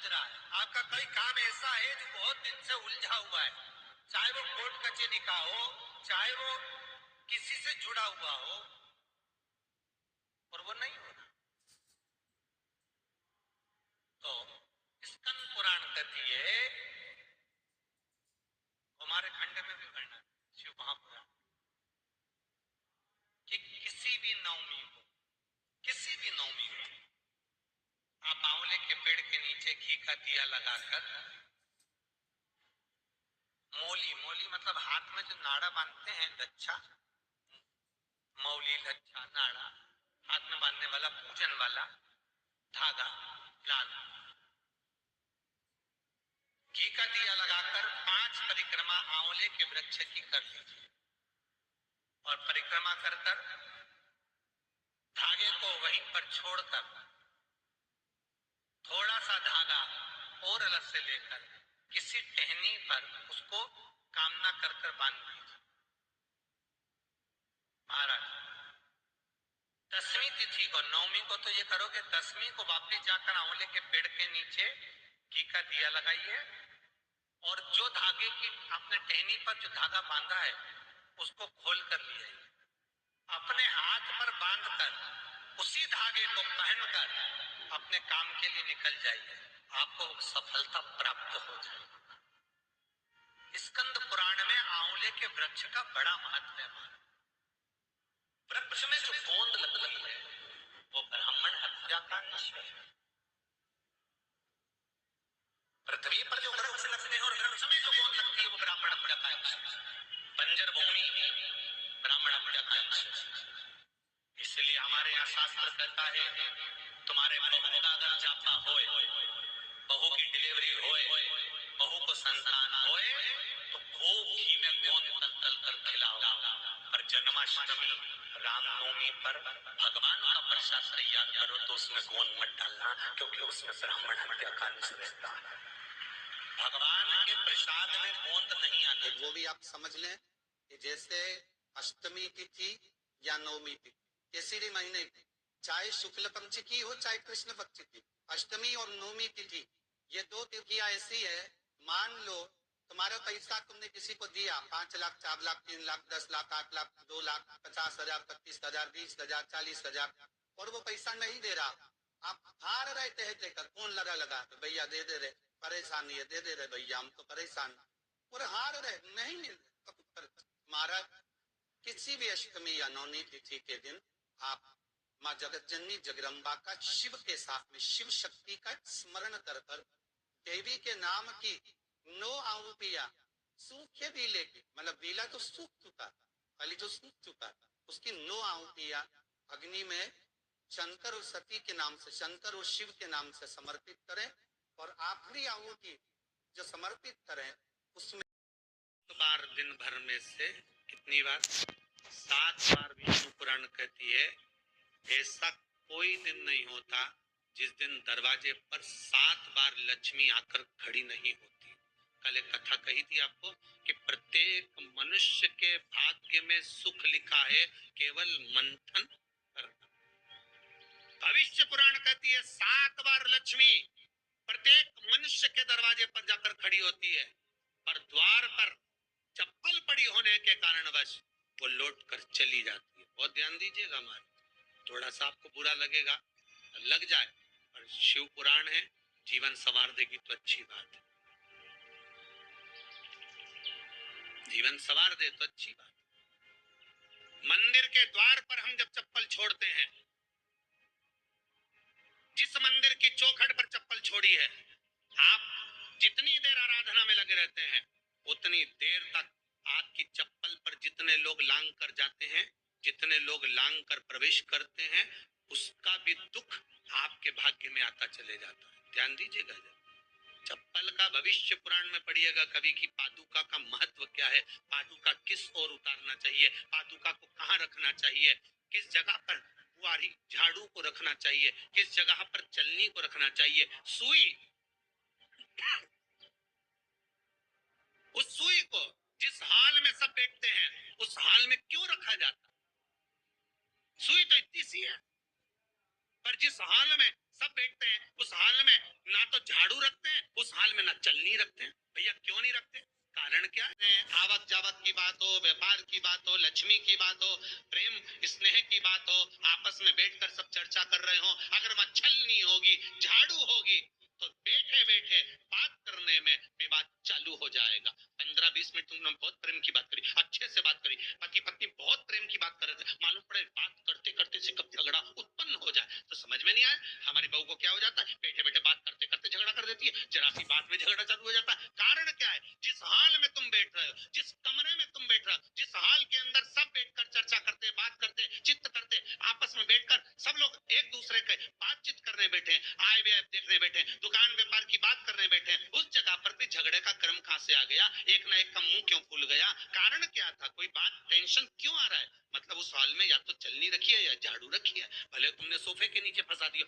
रहा है, आपका कोई काम ऐसा है जो बहुत दिन से उलझा हुआ है, चाहे वो कोर्ट कचहरी का हो, चाहे वो किसी से जुड़ा हुआ हो, और वो नहीं हो रहा, तो स्कंद पुराण कहती है, हमारे खंड में भी वर्णन शिव महापुराण, कि किसी भी नवमी को आप आंवले के पेड़ के नीचे घी का दिया लगाकर, मौली मतलब हाथ में जो नाड़ा बांधते हैं, लच्छा, मौली लच्छा नाड़ा, हाथ में बांधने वाला पूजन वाला धागा लाल, घी का दिया लगाकर 5 परिक्रमा आंवले के वृक्ष की कर लीजिए, और परिक्रमा कर कर धागे को वहीं पर छोड़कर थोड़ा सा धागा और अलग से लेकर किसी टहनी पर उसको कामना कर कर बांध दीजिए। महाराज, 10वीं तिथि को, 9वीं को तो ये करोगे, 10वीं को वापस जाकर आंवले के पेड़ के नीचे घी का दिया लगाइए, और जो धागे की आपने टहनी पर जो धागा बांधा है उसको खोल कर लिए, अपने हाथ पर बांधकर उसी धागे को पहनकर अपने काम के लिए निकल जाइए, आपको सफलता प्राप्त हो जाएगी। स्कंद पुराण में आंवले के वृक्ष का बड़ा महत्व है। वृक्ष में जो गोंद लगती है वो ब्राह्मण हत्या का निश्चय है। पृथ्वी पर जो वृक्ष लगते हैं और वृक्ष में जो गोंद लगती है वो ब्राह्मण हत्या का निश्चय है। बंजर भूमि ब्राह्मण हत्या का निश्चय है। इसलिए हमारे यहाँ शास्त्र कहता है, तुम्हारे बहू का अगर जापा होए, बहू की डिलीवरी होए, बहू को संतान होए, तो खूब घी में गोंद तल तल कर खिलाओ, और जन्माष्टमी रामनवमी पर भगवान का प्रसाद तैयार करो तो उसमें गोंद मत डालना, क्योंकि उसमें ब्राह्मण हत्या का अंश रहता है। भगवान के प्रसाद में गोंद नहीं आना। वो भी आप समझ लें कि जैसे अष्टमी तिथि या नवमी तिथि, किसी भी महीने चाहे शुक्ल पंच की हो चाहे कृष्ण पक्ष की, अष्टमी और नवमी तिथि ये 2 तिथियां ऐसी है, मान लो तुम्हारा पैसा तुमने किसी को दिया, 5 लाख, 4 लाख, 3 लाख, 10 लाख, 8 लाख, 2 लाख, 50,000, 25,000, 20,000, 40,000, और वो पैसा नहीं दे रहा, आप हार रहे थे कर फोन लगा तो भैया दे दे रहे, परेशान ये दे दे रहे भैया, हम तो परेशान, और हार रहे नहीं मिल रहे। महाराज, किसी भी अष्टमी या नवमी तिथि के दिन आप माँ जगत जननी जगदम्बा का शिव के साथ में शिव शक्ति का स्मरण कर कर देवी के नाम की 9 आहुतियां सूखे बीले की, मतलब बीला तो सूख चुका था, खाली जो सूख चुका था उसकी 9 आहुतियां अग्नि में शंकर और सती के नाम से, शंकर और शिव के नाम से समर्पित करें, और आखिरी आहुति जो समर्पित करें उसमें बार दिन भर में से कितनी बार, 7 बार विष्णु पुराण कहती है, ऐसा कोई दिन नहीं होता जिस दिन दरवाजे पर 7 बार लक्ष्मी आकर खड़ी नहीं होती। कल एक कथा कही थी आपको कि प्रत्येक मनुष्य के भाग्य में सुख लिखा है, केवल मंथन करना। भविष्य पुराण कहती है 7 बार लक्ष्मी प्रत्येक मनुष्य के दरवाजे पर जाकर खड़ी होती है, पर द्वार पर चप्पल पड़ी होने के कारणवश वो लौट कर चली जाती है। बहुत ध्यान दीजिएगा, हमारे थोड़ा सा आपको बुरा लगेगा, लग जाए, पर शिव पुराण है, जीवन संवार देगी तो अच्छी बात है, जीवन संवार दे तो अच्छी बात है। मंदिर के द्वार पर हम जब चप्पल छोड़ते हैं, जिस मंदिर की चौखट पर चप्पल छोड़ी है, आप जितनी देर आराधना में लगे रहते हैं उतनी देर तक आपकी चप्पल पर जितने लोग लांग कर जाते हैं, जितने लोग लांग कर प्रवेश करते हैं, उसका भी दुख आपके भाग्य में आता चले जाता है। ध्यान दीजिएगा, चप्पल का भविष्य पुराण में पढ़िएगा कभी की पादुका का महत्व क्या है, पादुका किस ओर उतारना चाहिए, पादुका को कहाँ रखना चाहिए, किस जगह पर बुआरी झाड़ू को रखना चाहिए, किस जगह पर चलनी को रखना चाहिए, सुई, उस सुई को जिस हाल में सब बैठते हैं उस हाल में क्यों रखा जाता, सुई तो इतनी सी है, पर जिस हाल में सब बैठते हैं उस हाल में ना तो झाड़ू रखते हैं, उस हाल में ना चलनी रखते हैं। भैया क्यों नहीं रखते? कारण क्या है? आवक जावक की बात हो, व्यापार की बात हो, लक्ष्मी की बात हो, प्रेम स्नेह की बात हो, आपस में बैठकर सब चर्चा कर रहे हो, अगर वहां छलनी होगी, झाड़ू होगी, तो बैठे बैठे बात करने में विवाद चालू हो जाएगा। 15-20 मिनट तुमने बहुत प्रेम की बात करी, अच्छे से बात करी, पति पत्नी बहुत प्रेम की बात कर रहे थे, मालूम पड़े बात करते करते से कब झगड़ा उत्पन्न हो जाए तो समझ में नहीं आया। हमारी बहू को क्या हो जाता है, बैठे बैठे बात करते करते झगड़ा कर देती है, जरा सी बात में झगड़ा चालू हो जाता है। कारण क्या है? जिस हाल में तुम बैठ रहे हो, जिस कमरे में तुम बैठ रहे हो, जिस हाल के अंदर सब बैठकर चर्चा करते, बात करते, चित्त करते, आपस में बैठकर सब लोग एक दूसरे के बातचीत करने बैठे, आय व्यय देखने बैठे, दुकान व्यापार की बात करने बैठे, उस जगह पर भी झगड़े का क्रम कहां से आ गया? एक ना एक का मुंह क्यों फूल गया? कारण क्या था? कोई बात टेंशन क्यों आ रहा है? मतलब उस हॉल में या तो चलनी रखी है या झाड़ू रखी है, भले तुमने सोफे के नीचे फंसा दिया।